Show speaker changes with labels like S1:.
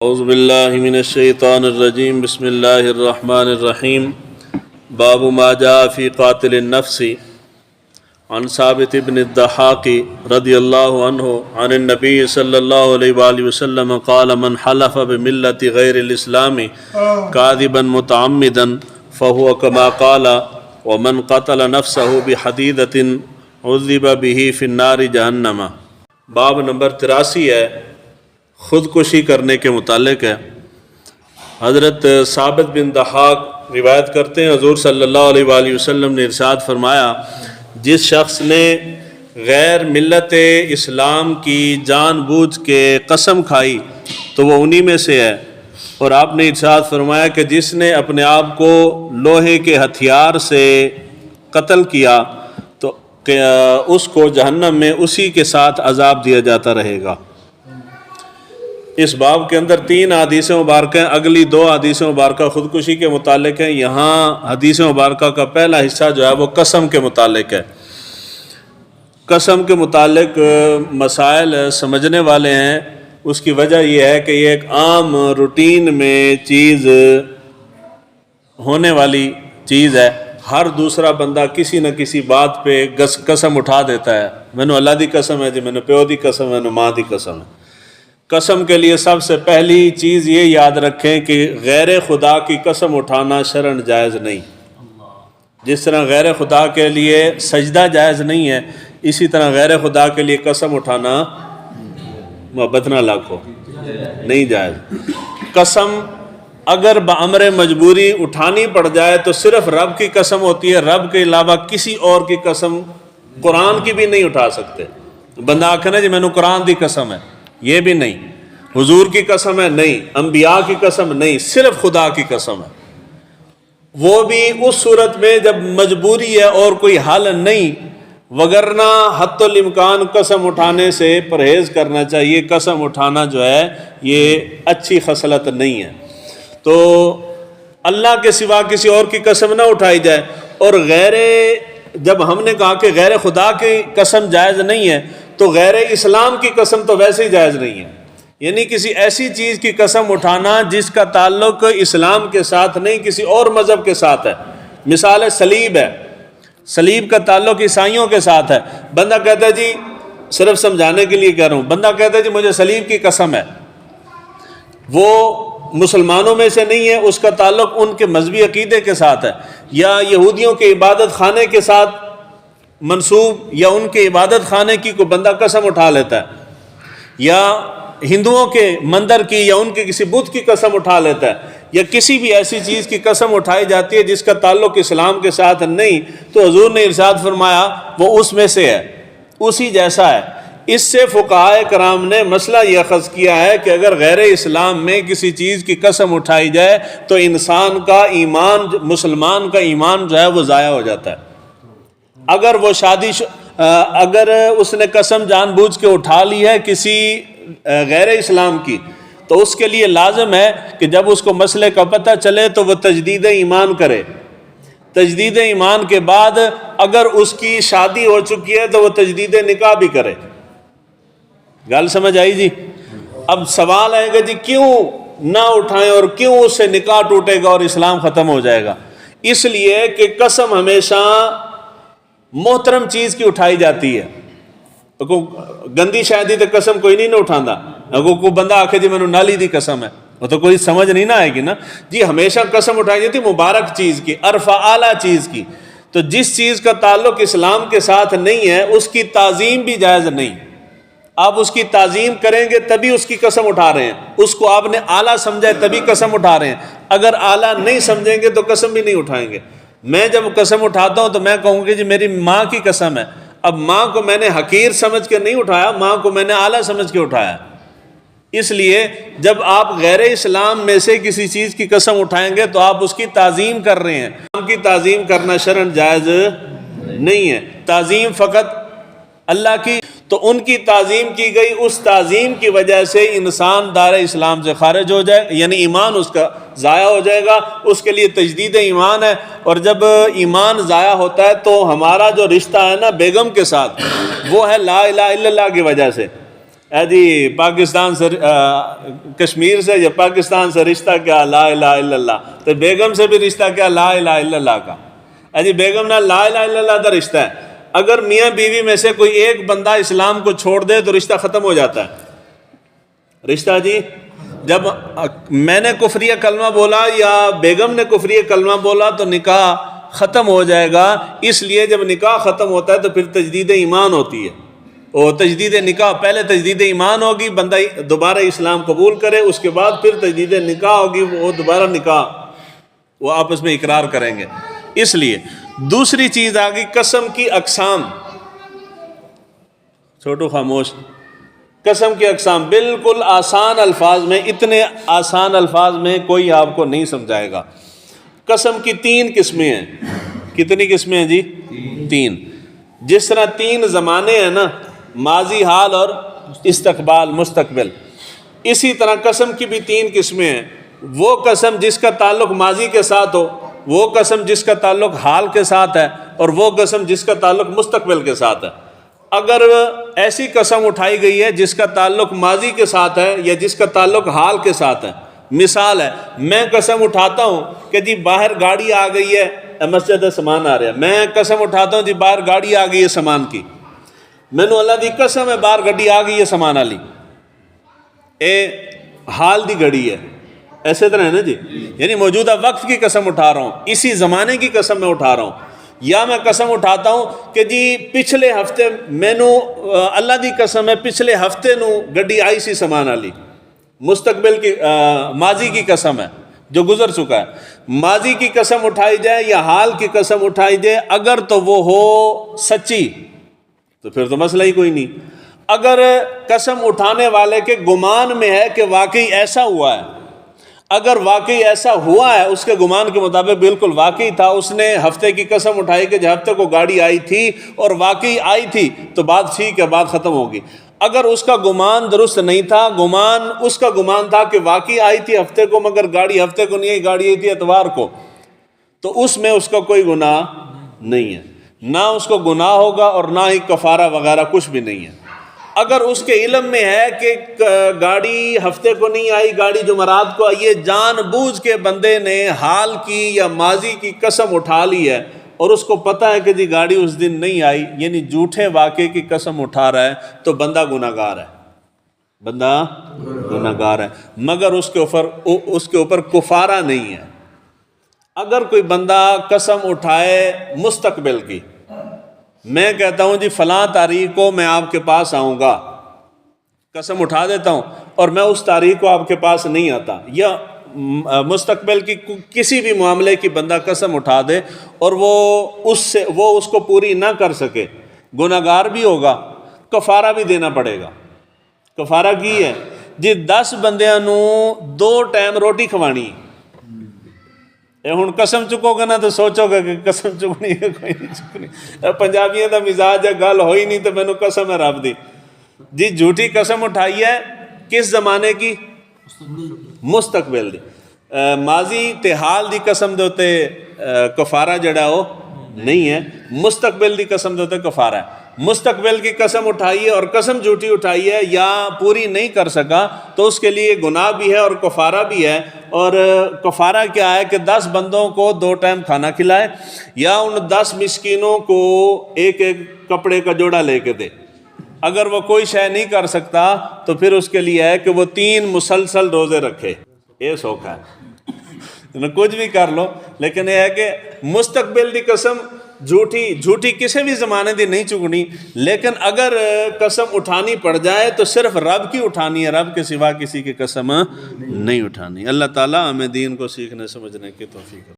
S1: اعوذ باللہ من الشیطان الرجیم بسم اللہ الرحمن الرحیم باب ما جاء فی قاتل النفس عن ثابت بن الضحاک رضی اللہ عنہ عن النبی صلی اللہ علیہ وآلہ وسلم قال من حلف بملت غیر الاسلام کاذبا متعمدا فهو كما قال ومن قتل نفسه بحدیدۃ عذب به فی النار جہنم۔ باب نمبر 83 ہے، خودکشی کرنے کے متعلق ہے۔ حضرت ثابت بن ضحاک روایت کرتے ہیں، حضور صلی اللہ علیہ وآلہ وسلم نے ارشاد فرمایا، جس شخص نے غیر ملت اسلام کی جان بوجھ کے قسم کھائی تو وہ انہی میں سے ہے، اور آپ نے ارشاد فرمایا کہ جس نے اپنے آپ کو لوہے کے ہتھیار سے قتل کیا تو اس کو جہنم میں اسی کے ساتھ عذاب دیا جاتا رہے گا۔ اس باب کے اندر 3 حدیث مبارکہ ہیں، اگلی 2 حدیث مبارکہ خودکشی کے متعلق ہیں۔ یہاں حدیث مبارکہ کا پہلا حصہ جو ہے وہ قسم کے متعلق ہے۔ قسم کے متعلق مسائل سمجھنے والے ہیں، اس کی وجہ یہ ہے کہ یہ ایک عام روٹین میں چیز ہونے والی چیز ہے۔ ہر دوسرا بندہ کسی نہ کسی بات پہ قسم اٹھا دیتا ہے، مینوں اللہ دی قسم ہے جی، مینوں پیو دی قسم ہے، مینوں ماں دی قسم ہے۔ قسم کے لیے سب سے پہلی چیز یہ یاد رکھیں کہ غیر خدا کی قسم اٹھانا شرعاً جائز نہیں۔ جس طرح غیر خدا کے لیے سجدہ جائز نہیں ہے، اسی طرح غیر خدا کے لیے قسم اٹھانا محبت نہ لاکھو نہیں جائز۔ قسم اگر بامر مجبوری اٹھانی پڑ جائے تو صرف رب کی قسم ہوتی ہے، رب کے علاوہ کسی اور کی قسم قرآن کی بھی نہیں اٹھا سکتے۔ بندہ آکھے نا جی مینوں قرآن دی قسم ہے، یہ بھی نہیں، حضور کی قسم ہے نہیں، انبیاء کی قسم نہیں، صرف خدا کی قسم ہے۔ وہ بھی اس صورت میں جب مجبوری ہے اور کوئی حل نہیں، وگرنہ حتی الامکان قسم اٹھانے سے پرہیز کرنا چاہیے۔ قسم اٹھانا جو ہے یہ اچھی خصلت نہیں ہے۔ تو اللہ کے سوا کسی اور کی قسم نہ اٹھائی جائے، اور جب ہم نے کہا کہ غیر خدا کی قسم جائز نہیں ہے تو غیر اسلام کی قسم تو ویسے ہی جائز نہیں ہے، یعنی کسی ایسی چیز کی قسم اٹھانا جس کا تعلق اسلام کے ساتھ نہیں، کسی اور مذہب کے ساتھ ہے۔ مثال صلیب ہے، صلیب کا تعلق عیسائیوں کے ساتھ ہے۔ بندہ کہتا ہے جی، صرف سمجھانے کے لیے کہہ رہا ہوں، بندہ کہتا ہے جی مجھے صلیب کی قسم ہے، وہ مسلمانوں میں سے نہیں ہے، اس کا تعلق ان کے مذہبی عقیدے کے ساتھ ہے، یا یہودیوں کے عبادت خانے کے ساتھ منسوب، یا ان کے عبادت خانے کی کوئی بندہ قسم اٹھا لیتا ہے، یا ہندوؤں کے مندر کی یا ان کے کسی بت کی قسم اٹھا لیتا ہے، یا کسی بھی ایسی چیز کی قسم اٹھائی جاتی ہے جس کا تعلق اسلام کے ساتھ نہیں، تو حضور نے ارشاد فرمایا وہ اس میں سے ہے، اسی جیسا ہے۔ اس سے فقہائے کرام نے مسئلہ یہ اخذ کیا ہے کہ اگر غیر اسلام میں کسی چیز کی قسم اٹھائی جائے تو انسان کا ایمان، مسلمان کا ایمان جو ہے وہ ضائع ہو جاتا ہے۔ اگر وہ اگر اس نے قسم جان بوجھ کے اٹھا لی ہے کسی غیر اسلام کی، تو اس کے لیے لازم ہے کہ جب اس کو مسئلے کا پتہ چلے تو وہ تجدید ایمان کرے۔ تجدید ایمان کے بعد اگر اس کی شادی ہو چکی ہے تو وہ تجدید نکاح بھی کرے۔ گل سمجھ آئی جی؟ اب سوال آئے گا جی کیوں نہ اٹھائیں اور کیوں اس سے نکاح ٹوٹے گا اور اسلام ختم ہو جائے گا؟ اس لیے کہ قسم ہمیشہ محترم چیز کی اٹھائی جاتی ہے۔ تو گندی شادی تے قسم کوئی نہیں نہ اٹھاندا، کوئی بندہ آکھے جی مینوں نالی دی قسم ہے، وہ تو کوئی سمجھ نہیں نہ آئے گی نا جی۔ ہمیشہ قسم اٹھائی جاتی مبارک چیز کی، عرف اعلیٰ چیز کی۔ تو جس چیز کا تعلق اسلام کے ساتھ نہیں ہے اس کی تعظیم بھی جائز نہیں۔ آپ اس کی تعظیم کریں گے تبھی اس کی قسم اٹھا رہے ہیں، اس کو آپ نے اعلیٰ سمجھا ہے تبھی قسم اٹھا رہے ہیں۔ اگر اعلیٰ نہیں سمجھیں گے تو قسم بھی نہیں اٹھائیں گے۔ میں جب قسم اٹھاتا ہوں تو میں کہوں گی جی میری ماں کی قسم ہے، اب ماں کو میں نے حقیر سمجھ کے نہیں اٹھایا، ماں کو میں نے اعلیٰ سمجھ کے اٹھایا۔ اس لیے جب آپ غیر اسلام میں سے کسی چیز کی قسم اٹھائیں گے تو آپ اس کی تعظیم کر رہے ہیں۔ اسلام کی تعظیم کرنا شرعاً جائز نہیں ہے، تعظیم فقط اللہ کی۔ تو ان کی تعظیم کی گئی، اس تعظیم کی وجہ سے انسان دار اسلام سے خارج ہو جائے، یعنی ایمان اس کا ضائع ہو جائے گا، اس کے لیے تجدید ایمان ہے۔ اور جب ایمان ضائع ہوتا ہے تو ہمارا جو رشتہ ہے نا بیگم کے ساتھ، وہ ہے لا الہ الا اللہ کی وجہ سے۔ اے جی پاکستان سے کشمیر سے یا پاکستان سے رشتہ کیا لا الہ الا اللہ، تو بیگم سے بھی رشتہ کیا لا الہ الا اللہ کا، اے جی بیگم نہ لا الہ الا اللہ کا رشتہ ہے۔ اگر میاں بیوی میں سے کوئی ایک بندہ اسلام کو چھوڑ دے تو رشتہ ختم ہو جاتا ہے۔ رشتہ جی جب میں نے کفریہ کلمہ بولا یا بیگم نے کفریہ کلمہ بولا تو نکاح ختم ہو جائے گا، اس لیے جب نکاح ختم ہوتا ہے تو پھر تجدید ایمان ہوتی ہے، وہ تجدید نکاح، پہلے تجدید ایمان ہوگی، بندہ دوبارہ اسلام قبول کرے، اس کے بعد پھر تجدید نکاح ہوگی، وہ دوبارہ نکاح وہ آپس میں اقرار کریں گے۔ اس لیے دوسری چیز آ گئی قسم کی اقسام۔ چھوٹو خاموش، قسم کی اقسام بالکل آسان الفاظ میں، اتنے آسان الفاظ میں کوئی آپ کو نہیں سمجھائے گا۔ قسم کی 3 قسمیں ہیں۔ کتنی قسمیں ہیں جی؟ 3۔ جس طرح 3 زمانے ہیں نا، ماضی، حال اور استقبال، مستقبل، اسی طرح قسم کی بھی 3 قسمیں ہیں۔ وہ قسم جس کا تعلق ماضی کے ساتھ ہو، وہ قسم جس کا تعلق حال کے ساتھ ہے، اور وہ قسم جس کا تعلق مستقبل کے ساتھ ہے۔ اگر ایسی قسم اٹھائی گئی ہے جس کا تعلق ماضی کے ساتھ ہے یا جس کا تعلق حال کے ساتھ ہے، مثال ہے، میں قسم اٹھاتا ہوں کہ جی باہر گاڑی آ گئی ہے، مسجد سامان آ رہا ہے، میں قسم اٹھاتا ہوں جی باہر گاڑی آ گئی ہے سامان کی، مینوں اللہ دی قسم ہے باہر گاڑی آ گئی ہے سامان والی، اے حال دی گھڑی ہے۔ ایسے طرح ہے نا جی، یعنی موجودہ وقت کی قسم اٹھا رہا ہوں، اسی زمانے کی قسم میں اٹھا رہا ہوں۔ یا میں قسم اٹھاتا ہوں کہ جی پچھلے ہفتے مینوں اللہ دی قسم ہے پچھلے ہفتے نو گڈی آئی سی سامان والی، مستقبل کی ماضی کی قسم ہے جو گزر چکا ہے۔ ماضی کی قسم اٹھائی جائے یا حال کی قسم اٹھائی جائے، اگر تو وہ ہو سچی تو پھر تو مسئلہ ہی کوئی نہیں۔ اگر قسم اٹھانے والے کے گمان میں ہے کہ واقعی ایسا ہوا ہے، اگر واقعی ایسا ہوا ہے، اس کے گمان کے مطابق بالکل واقعی تھا، اس نے ہفتے کی قسم اٹھائی کہ جب ہفتے کو گاڑی آئی تھی اور واقعی آئی تھی تو بات ٹھیک ہے، بات ختم ہوگی۔ اگر اس کا گمان درست نہیں تھا، اس کا گمان تھا کہ واقعی آئی تھی ہفتے کو مگر گاڑی ہفتے کو نہیں آئی، گاڑی آئی تھی اتوار کو، تو اس میں اس کا کوئی گناہ نہیں ہے، نہ اس کو گناہ ہوگا اور نہ ہی کفارہ وغیرہ کچھ بھی نہیں ہے۔ اگر اس کے علم میں ہے کہ گاڑی ہفتے کو نہیں آئی، گاڑی جمعرات کو آئی ہے، جان بوجھ کے بندے نے حال کی یا ماضی کی قسم اٹھا لی ہے اور اس کو پتہ ہے کہ جی گاڑی اس دن نہیں آئی، یعنی جھوٹے واقعے کی قسم اٹھا رہا ہے، تو بندہ گناہگار ہے، بندہ گناہگار ہے، مگر اس کے اوپر کفارہ نہیں ہے۔ اگر کوئی بندہ قسم اٹھائے مستقبل کی، میں کہتا ہوں جی فلاں تاریخ کو میں آپ کے پاس آؤں گا، قسم اٹھا دیتا ہوں اور میں اس تاریخ کو آپ کے پاس نہیں آتا، یا مستقبل کی کسی بھی معاملے کی بندہ قسم اٹھا دے اور وہ اس کو پوری نہ کر سکے، گناہگار بھی ہوگا، کفارہ بھی دینا پڑے گا۔ کفارہ کی ہے جی 10 بندیاں نو 2 ٹائم روٹی کھوانی، ہن قسم چکو گے نا تو سوچو گے کہ قسم چکنی ہے کوئی نہیں چکنی، پنجابیوں دا مزاج ہے گل ہوئی نہیں تو مینوں قسم ہے رب دی جی، جھوٹی قسم اٹھائی ہے کس زمانے کی؟ مستقبل دی۔ ماضی تے حال دی قسم دے تے کفارہ جڑا وہ نہیں ہے، مستقبل دی قسم دے تے کفارہ ہے۔ مستقبل کی قسم اٹھائی ہے اور قسم جھوٹی اٹھائی ہے یا پوری نہیں کر سکا تو اس کے لیے گناہ بھی ہے اور کفارہ بھی ہے۔ اور کفارہ کیا ہے کہ 10 بندوں کو 2 ٹائم کھانا کھلائے یا ان 10 مسکینوں کو ایک کپڑے کا جوڑا لے کے دے۔ اگر وہ کوئی شے نہیں کر سکتا تو پھر اس کے لیے ہے کہ وہ 3 مسلسل روزے رکھے، یہ سوکھا ہے، کچھ بھی کر لو، لیکن یہ ہے کہ مستقبل دی قسم جھوٹی کسی بھی زمانے دی نہیں چکنی، لیکن اگر قسم اٹھانی پڑ جائے تو صرف رب کی اٹھانی ہے، رب کے سوا کسی کی قسم نہیں اٹھانی۔ اللہ تعالیٰ ہمیں دین کو سیکھنے سمجھنے کی توفیق